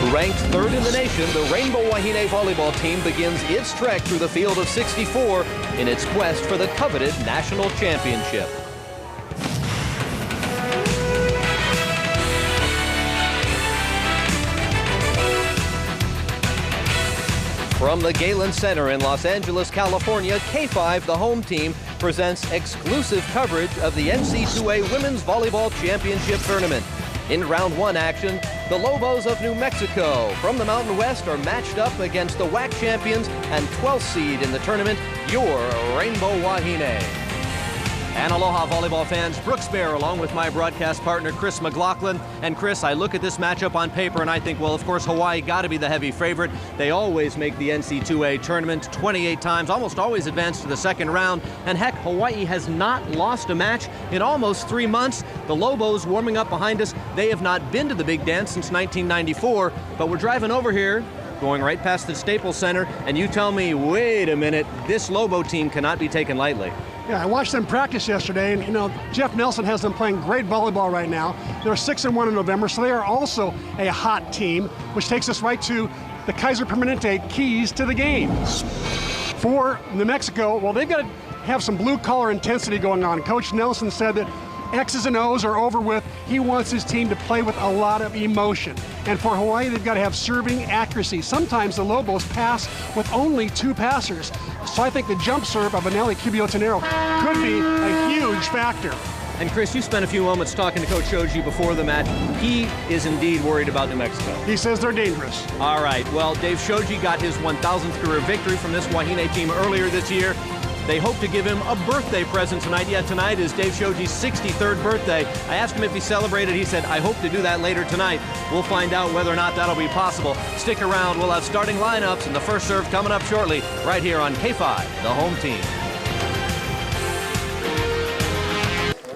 Ranked third in the nation, the Rainbow Wahine Volleyball team begins its trek through the field of 64 in its quest for the coveted national championship. From the Galen Center in Los Angeles, California, K5, the home team, presents exclusive coverage of the NCAA Women's Volleyball Championship Tournament. In round one action, the Lobos of New Mexico from the Mountain West are matched up against the WAC champions and 12th seed in the tournament, your Rainbow Wahine. And aloha volleyball fans, Brooks Bear along with my broadcast partner Chris McLaughlin. And Chris, I look at this matchup on paper and I think, well, of course, Hawaii got to be the heavy favorite. They always make the NCAA tournament 28 times, almost always advance to the second round. And heck, Hawaii has not lost a match in almost 3 months. The Lobos warming up behind us, they have not been to the big dance since 1994, but we're driving over here, going right past the Staples Center, and you tell me, wait a minute, this Lobo team cannot be taken lightly. Yeah, I watched them practice yesterday, and you know, Jeff Nelson has them playing great volleyball right now. They're 6-1 in November, so they are also a hot team, which takes us right to the Kaiser Permanente keys to the game. For New Mexico, well, they've got to have some blue-collar intensity going on. Coach Nelson said that X's and O's are over with. He wants his team to play with a lot of emotion. And for Hawaii, they've got to have serving accuracy. Sometimes the Lobos pass with only 2 passers. So I think the jump serve of Anelli Cubio-Tenero could be a huge factor. And Chris, you spent a few moments talking to Coach Shoji before the match. He is indeed worried about New Mexico. He says they're dangerous. All right, well, Dave Shoji got his 1,000th career victory from this Wahine team earlier this year. They hope to give him a birthday present tonight. Yeah, tonight is Dave Shoji's 63rd birthday. I asked him if he celebrated. He said, I hope to do that later tonight. We'll find out whether or not that'll be possible. Stick around. We'll have starting lineups and the first serve coming up shortly right here on K5, the home team.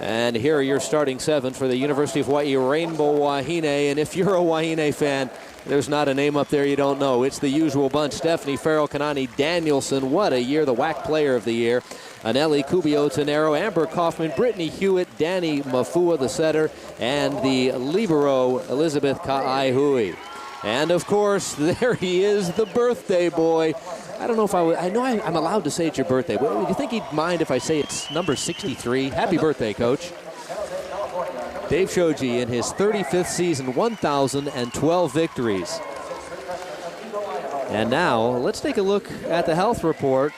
And here are your starting 7 for the University of Hawaii Rainbow Wahine. And if you're a Wahine fan, there's not a name up there you don't know. It's the usual bunch. Stephanie Farrell, Kanani Danielson. What a year. The WAC Player of the Year. Anelli Cubio-Tenero, Amber Kaufman, Brittany Hewitt, Danny Mafua, the setter, and the libero, Elizabeth Ka'aihui. And, of course, there he is, the birthday boy. I don't know if I know I'm allowed to say it's your birthday. But do you think he'd mind if I say it's number 63? Happy birthday, Coach. Dave Shoji in his 35th season, 1,012 victories. And now, let's take a look at the health report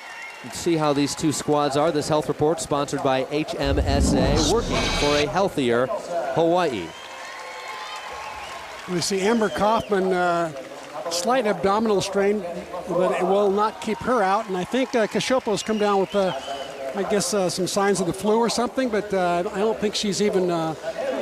and see how these two squads are. This health report sponsored by HMSA, working for a healthier Hawaii. We see Amber Kaufman, slight abdominal strain, but it will not keep her out. And I think Kashopo's come down with, I guess, some signs of the flu or something, but I don't think she's even...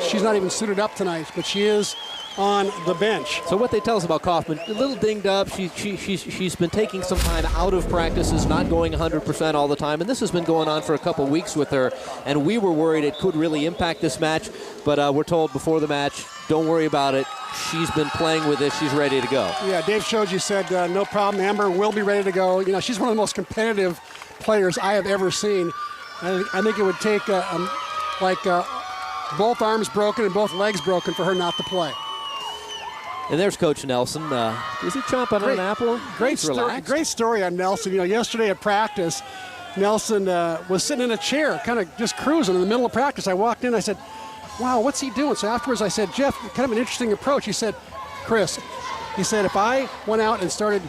She's not even suited up tonight, but she is on the bench. So what they tell us about Kaufman, a little dinged up. She's been taking some time out of practices, not going 100% all the time, and this has been going on for a couple weeks with her, and we were worried it could really impact this match, but we're told before the match, don't worry about it. She's been playing with this. She's ready to go. Yeah, Dave Shoji said, no problem. Amber will be ready to go. You know, she's one of the most competitive players I have ever seen. I think it would take both arms broken and both legs broken for her not to play. And there's Coach Nelson. Is he chomping on an apple? Great story on Nelson. You know, yesterday at practice, Nelson was sitting in a chair, kind of just cruising in the middle of practice. I walked in, I said, wow, what's he doing? So afterwards I said, Jeff, kind of an interesting approach. He said, Chris, he said, if I went out and started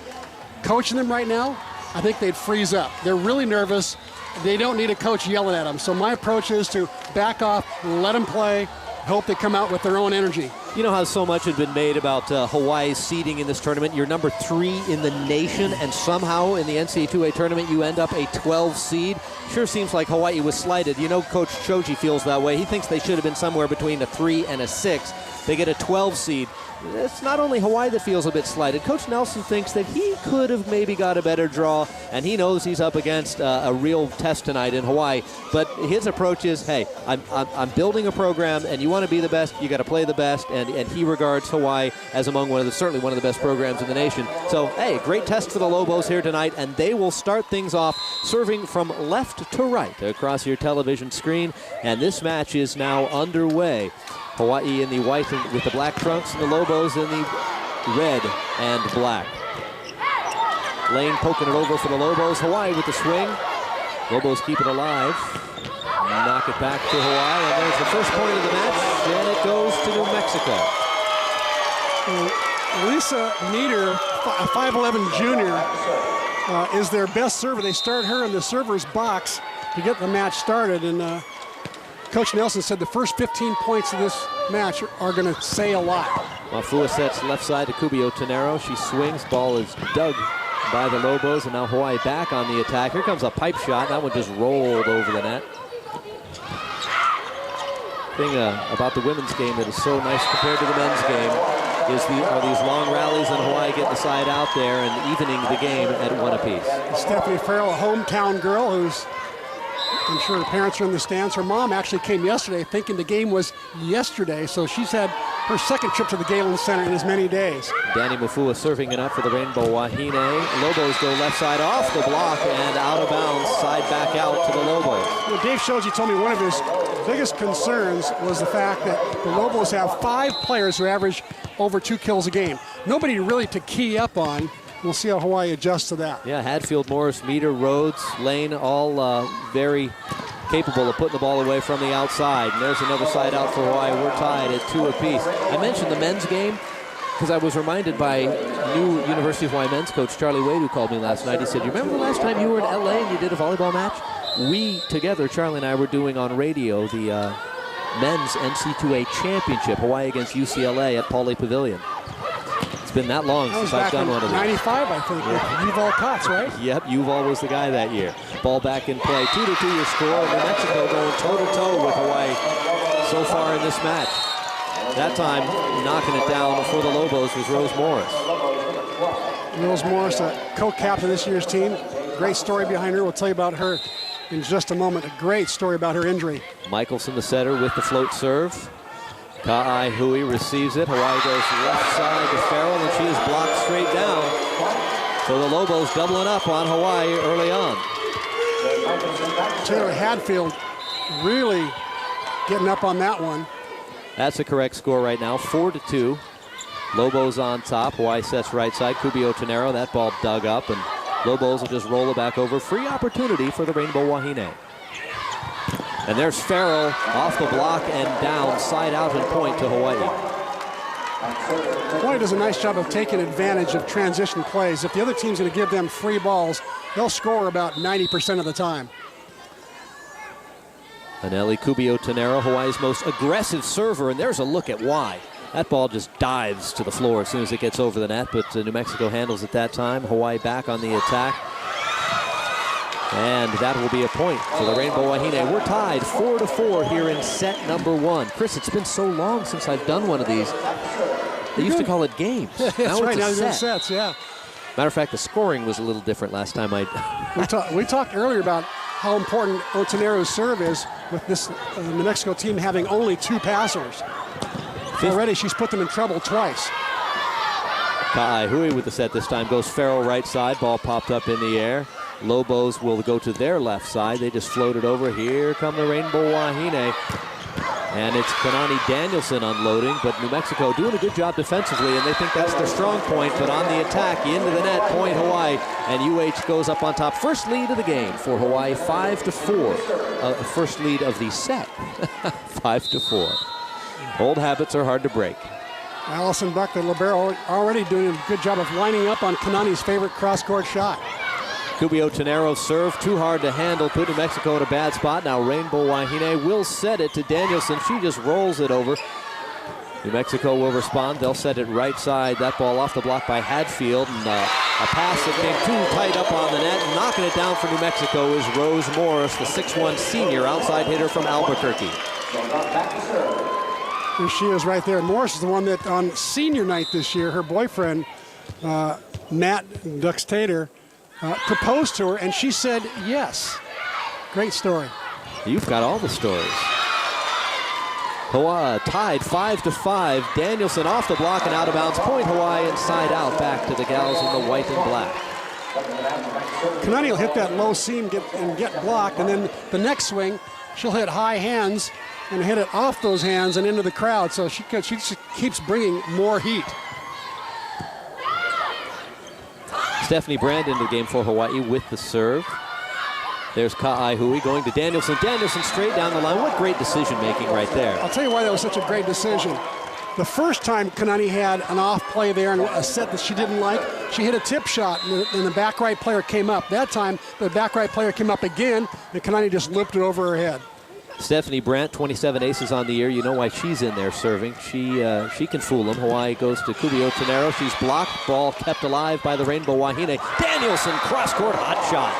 coaching them right now, I think they'd freeze up. They're really nervous. They don't need a coach yelling at them. So my approach is to back off, let them play, hope they come out with their own energy. You know how so much had been made about Hawaii's seeding in this tournament. You're number 3 in the nation, and somehow in the NCAA tournament you end up a 12 seed. Sure seems like Hawaii was slighted. You know Coach Shoji feels that way. He thinks they should have been somewhere between a 3 and a 6. They get a 12 seed. It's not only Hawaii that feels a bit slighted. Coach Nelson thinks that he could have maybe got a better draw, and he knows he's up against a real test tonight in Hawaii. But his approach is, hey, I'm building a program, and you want to be the best, you got to play the best, and he regards Hawaii as among certainly one of the best programs in the nation. So, hey, great test for the Lobos here tonight, and they will start things off serving from left to right across your television screen, and this match is now underway. Hawaii in the white with the black trunks, and the Lobos in the red and black. Lane poking it over for the Lobos. Hawaii with the swing. Lobos keep it alive. Knock it back to Hawaii, and there's the first point of the match, and it goes to New Mexico. Lisa Nieder, a 5'11 junior, is their best server. They start her in the server's box to get the match started, and Coach Nelson said the first 15 points of this match are going to say a lot. Mafua sets left side to Kubio Tenero. She swings, ball is dug by the Lobos, and now Hawaii back on the attack. Here comes a pipe shot. That one just rolled over the net. Thing about the women's game that is so nice compared to the men's game is are these long rallies, and Hawaii getting the side out there and evening the game at one apiece. Stephanie Farrell, a hometown girl who's, I'm sure her parents are in the stands. Her mom actually came yesterday thinking the game was yesterday, so she's had her second trip to the Galen Center in as many days. Danny Mafua serving it up for the Rainbow Wahine. Lobos go left side off the block and out of bounds, side back out to the Lobos. You know, Dave Shoji told me one of his biggest concerns was the fact that the Lobos have 5 players who average over 2 kills a game. Nobody really to key up on. We'll see how Hawaii adjusts to that. Yeah, Hadfield, Morris, Meter, Rhodes, Lane, all very capable of putting the ball away from the outside. And there's another side out for Hawaii. We're tied at 2 apiece. I mentioned the men's game because I was reminded by new University of Hawaii men's coach Charlie Wade, who called me last night. He said, "You remember the last time you were in LA and you did a volleyball match?" We together, Charlie and I, were doing on radio the men's NCAA Championship, Hawaii against UCLA at Pauley Pavilion. It's been that long since I've done one of these. 95, I think, with Yuval Kotz, right? Yep, Yuval was the guy that year. Ball back in play. 2-2 your score. New Mexico going toe-to-toe with Hawaii so far in this match. That time, knocking it down for the Lobos was Rose Morris. Rose Morris, a co-captain this year's team. Great story behind her. We'll tell you about her in just a moment. A great story about her injury. Michelson, the setter, with the float serve. Ka'ai Hui receives it. Hawaii goes left side to Farrell, and she is blocked straight down. So the Lobos doubling up on Hawaii early on. Taylor Hadfield really getting up on that one. That's the correct score right now, 4-2. Lobos on top. Hawaii sets right side. Kubio Tenero, that ball dug up, and Lobos will just roll it back over. Free opportunity for the Rainbow Wahine. And there's Farrell off the block and down, side out and point to Hawaii. Hawaii does a nice job of taking advantage of transition plays. If the other team's going to give them free balls, they'll score about 90% of the time. Anelli Kubio Tenero, Hawaii's most aggressive server, and there's a look at why. That ball just dives to the floor as soon as it gets over the net, but New Mexico handles it that time. Hawaii back on the attack. And that will be a point for the Rainbow Wahine. We're tied 4-4 here in set number 1. Chris, it's been so long since I've done one of these. They used to call it games. That's now right, it's now a they're set. sets, yeah. Matter of fact, the scoring was a little different last time We talked earlier about how important Otenero's serve is with this New Mexico team having only 2 passers. Already she's put them in trouble twice. Ka'ai Hui with the set this time. Goes Farrell right side. Ball popped up in the air. Lobos will go to their left side. They just floated over. Here come the Rainbow Wahine. And it's Kanani Danielson unloading, but New Mexico doing a good job defensively, and they think that's their strong point, but on the attack, into the net, point Hawaii, and UH goes up on top. First lead of the game for Hawaii, 5-4. First lead of the set, 5-4. Old habits are hard to break. Allison Buck, the libero, already doing a good job of lining up on Kanani's favorite cross-court shot. Kubio Tenero's serve, too hard to handle, put New Mexico in a bad spot. Now Rainbow Wahine will set it to Danielson. She just rolls it over. New Mexico will respond. They'll set it right side. That ball off the block by Hadfield. And a pass that came too tight up on the net. Knocking it down for New Mexico is Rose Morris, the 6'1 senior outside hitter from Albuquerque. Here she is right there. Morris is the one that on senior night this year, her boyfriend, Matt Duxtator, proposed to her, and she said yes. Great story. You've got all the stories. Hawaii tied 5-5. Danielson off the block and out of bounds. Point Hawaii inside out. Back to the gals in the white and black. Kanani will hit that low seam and get blocked, and then the next swing, she'll hit high hands and hit it off those hands and into the crowd. So she keeps bringing more heat. Stephanie Brand into the game for Hawaii with the serve. There's Ka'ai Hui going to Danielson. Danielson straight down the line. What great decision making right there. I'll tell you why that was such a great decision. The first time Kanani had an off play there and a set that she didn't like, she hit a tip shot and the back right player came up. That time, the back right player came up again and Kanani just looped it over her head. Stephanie Brandt, 27 aces on the year. You know why she's in there serving. She can fool them. Hawaii goes to Kubio Tenero. She's blocked. Ball kept alive by the Rainbow Wahine. Danielson, cross-court hot shot.